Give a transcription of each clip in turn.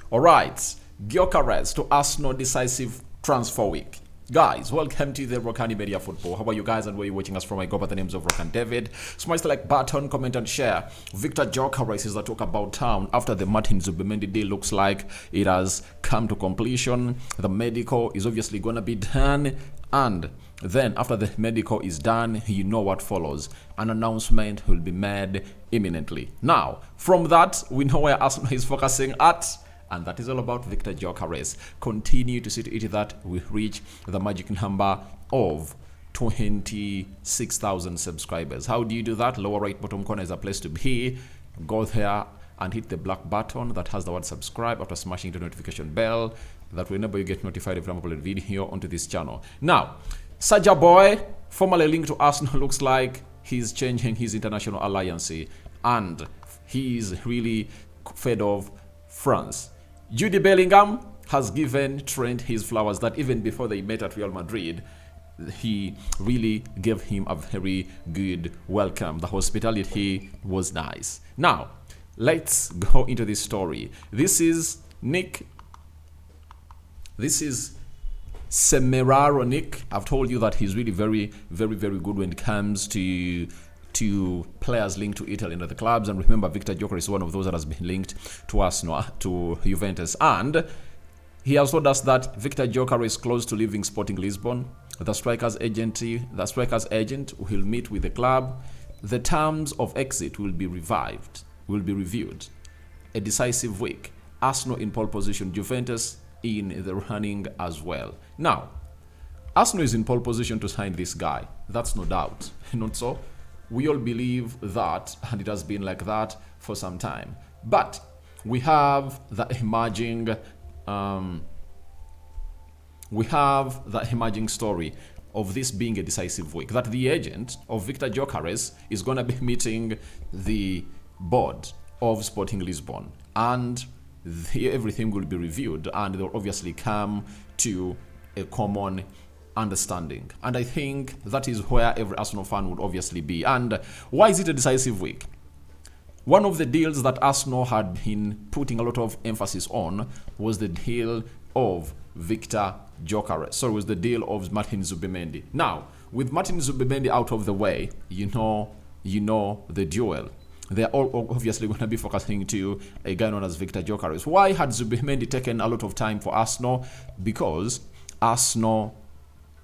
Alright, Gyokeres to Arsenal decisive transfer week. Guys, welcome to the Rokani Media Football. How are you guys and where are you watching us from? I go by the names of Rokan David. Smash the like button, comment and share. Viktör Gyokeres is the talk about town after the Martin Zubimendi deal looks like it has come to completion. The medical is obviously going to be done, and then after the medical is done, you know what follows. An announcement will be made imminently. Now, from that, we know where Arsenal is focusing at. And that is all about Viktör Gyokeres. Continue to see to it that we reach the magic number of 26,000 subscribers. How do you do that? Lower right bottom corner is a place to be. Go there and hit the black button that has the word subscribe after smashing the notification bell. That whenever you get notified if I upload a video onto this channel. Now, Sacha Boey, formerly linked to Arsenal, looks like he's changing his international alliance and he's really fed of France. Bellingham has given Trent his flowers that even before they met at Real Madrid, he really gave him a very good welcome. The hospitality was nice. Now, let's go into this story. This is Semeraro Nick. I've told you that he's really very good when it comes to players linked to Italy and other clubs. And remember, Viktör Gyokeres is one of those that has been linked to Arsenal, to Juventus. And he has told us that Viktör Gyokeres is close to leaving Sporting Lisbon. The striker's agent will meet with the club. The terms of exit will be reviewed. A decisive week. Arsenal in pole position, Juventus in the running as well. Now, Arsenal is in pole position to sign this guy. That's no doubt. Not so? We all believe that, and it has been like that for some time. But we have the emerging story of this being a decisive week. That the agent of Viktör Gyokeres is going to be meeting the board of Sporting Lisbon, and everything will be reviewed, and they'll obviously come to a common understanding. And I think that is where every Arsenal fan would obviously be. And why is it a decisive week? One of the deals that Arsenal had been putting a lot of emphasis on was the deal of Viktör Gyokeres. So it was the deal of Martin Zubimendi. Now, with Martin Zubimendi out of the way, you know the duel. They're all obviously going to be focusing to a guy known as Viktör Gyokeres. Why had Zubimendi taken a lot of time for Arsenal? Because Arsenal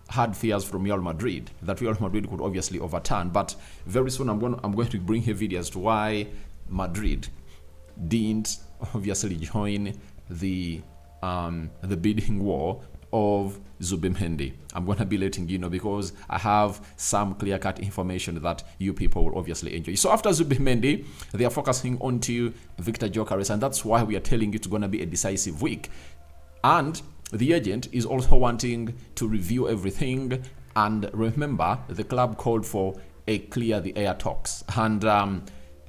had fears from Real Madrid that Real Madrid could obviously overturn, but very soon I'm going to bring here video as to why Madrid didn't obviously join the bidding war of Zubimendi. I'm going to be letting you know because I have some clear-cut information that you people will obviously enjoy. So after Zubimendi, they are focusing on to Viktör Gyokeres, and that's why we are telling you it's going to be a decisive week. And the agent is also wanting to review everything, and remember, the club called for a clear the air talks, and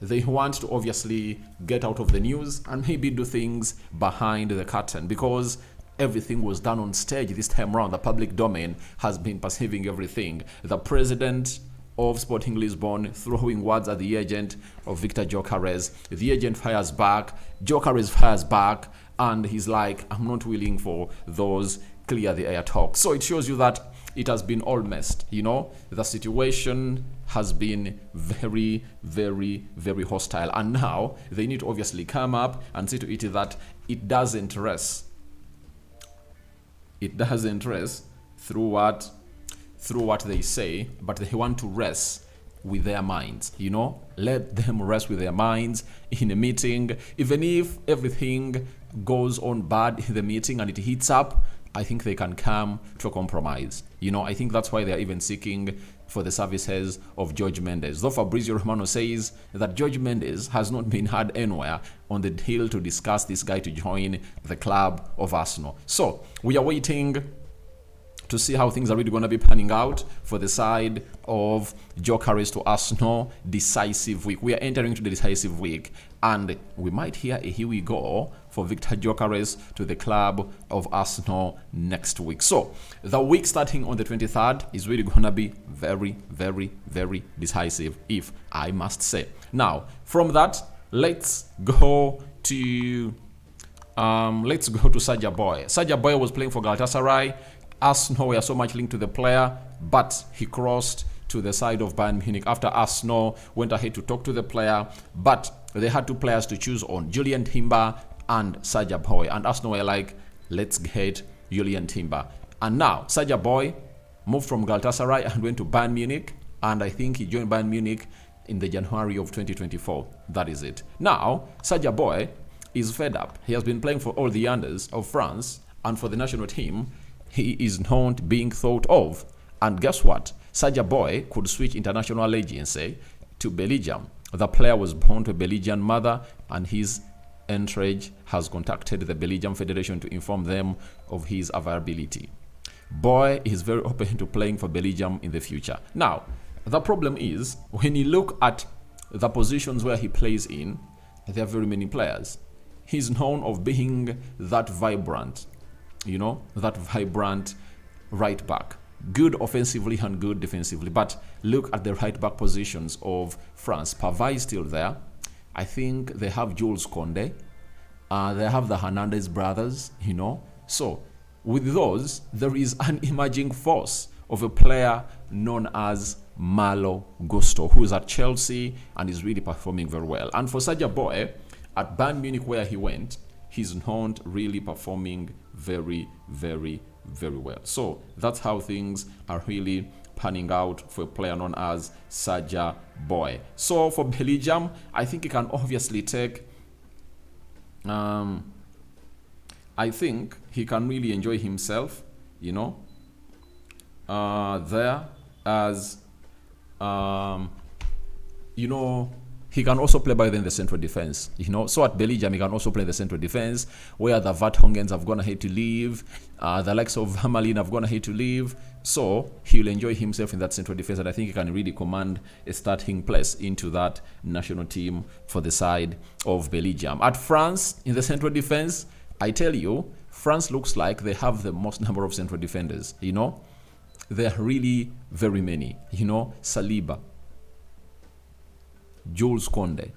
they want to obviously get out of the news and maybe do things behind the curtain, because everything was done on stage this time around. The public domain has been perceiving everything. The president of Sporting Lisbon throwing words at the agent of Viktör Gyokeres. The agent fires back, Gyokeres fires back, and he's like, I'm not willing for those clear the air talks. So it shows you that it has been all messed. The situation has been very hostile, and now they need to obviously come up and see to it that it doesn't rest through what they say, but they want to rest with their minds. Let them rest with their minds in a meeting. Even if everything goes on bad in the meeting and it heats up, I think they can come to a compromise. I think that's why they're even seeking for the services of Jorge Mendes. Though Fabrizio Romano says that Jorge Mendes has not been heard anywhere on the deal to discuss this guy to join the club of Arsenal. So we are waiting to see how things are really going to be panning out for the side of Gyokeres to Arsenal decisive week. We are entering into the decisive week, and we might hear a here we go for Viktör Gyokeres to the club of Arsenal next week. So the week starting on the 23rd is really going to be very decisive, if I must say. Now, from that, let's go to Let's go to Sacha Boey. Sacha Boey was playing for Galatasaray. Arsenal were so much linked to the player, but he crossed to the side of Bayern Munich after Arsenal went ahead to talk to the player, but they had two players to choose on, Julian Timber and Sacha Boey, and Arsenal were like, let's get Julian Timber. And now Sacha Boey moved from Galatasaray and went to Bayern Munich, and I think he joined Bayern Munich in the January of 2024. That is it. Now Sacha Boey is fed up. He has been playing for all the unders of France, and for the national team he is not being thought of. And guess what? Sacha Boey could switch international allegiance to Bellingham. The player was born to a Belgian mother, and his entourage has contacted the Belgian Federation to inform them of his availability. Boey is very open to playing for Belgium in the future. Now, the problem is, when you look at the positions where he plays in, there are very many players. He's known of being that vibrant, that vibrant right back. Good offensively and good defensively. But look at the right back positions of France. Pavard is still there. I think they have Jules Koundé. They have the Hernandez brothers, So with those, there is an emerging force of a player known as Malo Gusto, who is at Chelsea and is really performing very well. And for Sacha Boey, at Bayern Munich where he went, he's not really performing very, very, very well. So that's how things are really panning out for a player known as Sacha Boey. So for Bellingham, I think he can obviously take I think he can really enjoy himself, there as he can also play by then the central defense, So at Bellingham, he can also play the central defense, where the Vertonghen's have gone ahead to leave, the likes of Vermaelen have gone ahead to leave. So he'll enjoy himself in that central defense, and I think he can really command a starting place into that national team for the side of Bellingham. At France, in the central defense, I tell you, France looks like they have the most number of central defenders, There are really very many, Saliba, Jules Koundé,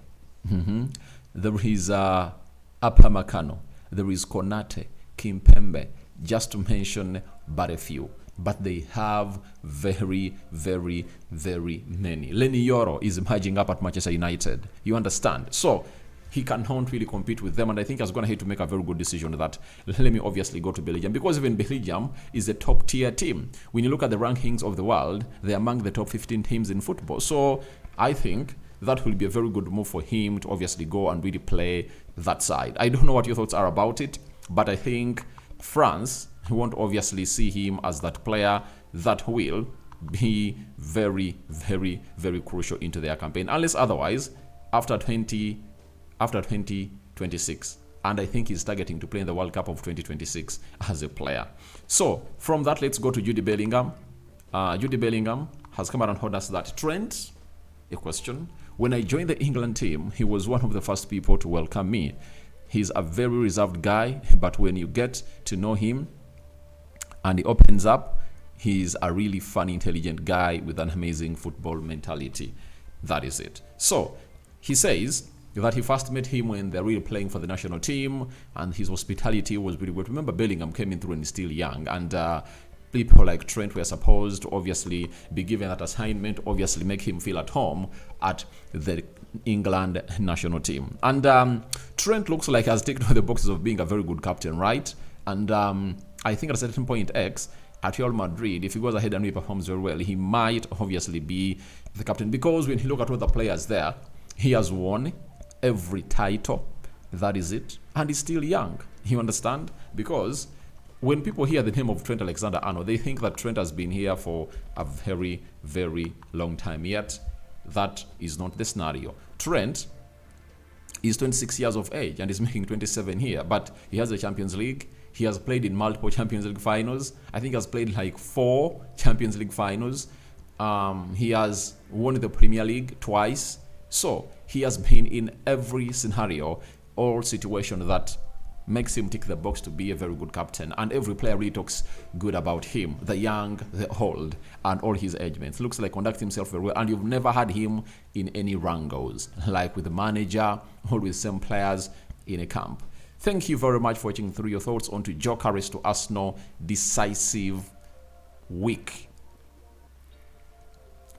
there is Upamecano, there is Konate, Kimpembe, just to mention but a few. But they have very, very, very many. Lenny Yoro is emerging up at Manchester United. You understand? So he cannot really compete with them, and I think he's going to have to make a very good decision that let me obviously go to Belgium, because even Belgium is a top tier team. When you look at the rankings of the world, they're among the top 15 teams in football. So I think that will be a very good move for him to obviously go and really play that side. I don't know what your thoughts are about it, but I think France won't obviously see him as that player that will be very, very, very crucial into their campaign, unless otherwise after 2026. And I think he's targeting to play in the World Cup of 2026 as a player. So from that, let's go to Jude Bellingham. Jude Bellingham has come out and told us that Trent, a question, when I joined the England team, he was one of the first people to welcome me. He's a very reserved guy, but when you get to know him and he opens up, he's a really funny, intelligent guy with an amazing football mentality. That is it. So he says that he first met him when they're really playing for the national team, and his hospitality was really good. Remember, Bellingham came in through and he's still young, and people like Trent were supposed to obviously be given that assignment, obviously make him feel at home at the England national team. And Trent looks like he has ticked all the boxes of being a very good captain, right? And I think at a certain point X, at Real Madrid, if he goes ahead and he performs very well, he might obviously be the captain, because when you look at all the players there, he has won every title. That is it. And he's still young. You understand? Because when people hear the name of Trent Alexander-Arnold, they think that Trent has been here for a very, very long time. Yet, that is not the scenario. Trent is 26 years of age and is making 27 here, but he has a Champions League. He has played in multiple Champions League finals. I think he has played like 4 Champions League finals. He has won the Premier League twice. So he has been in every scenario or situation that makes him tick the box to be a very good captain. And every player really talks good about him, the young, the old, and all his age mates. Looks like conducts himself very well. And you've never had him in any wrangles, like with the manager or with some players in a camp. Thank you very much for watching through. Your thoughts onto Gyokeres to Arsenal decisive week.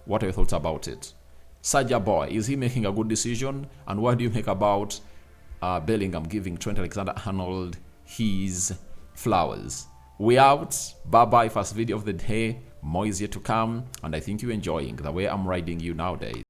What are your thoughts about it? Sacha Boey, is he making a good decision? And what do you make about Bellingham giving Trent Alexander-Arnold his flowers? We out. Bye-bye. First video of the day. More is yet to come. And I think you're enjoying the way I'm riding you nowadays.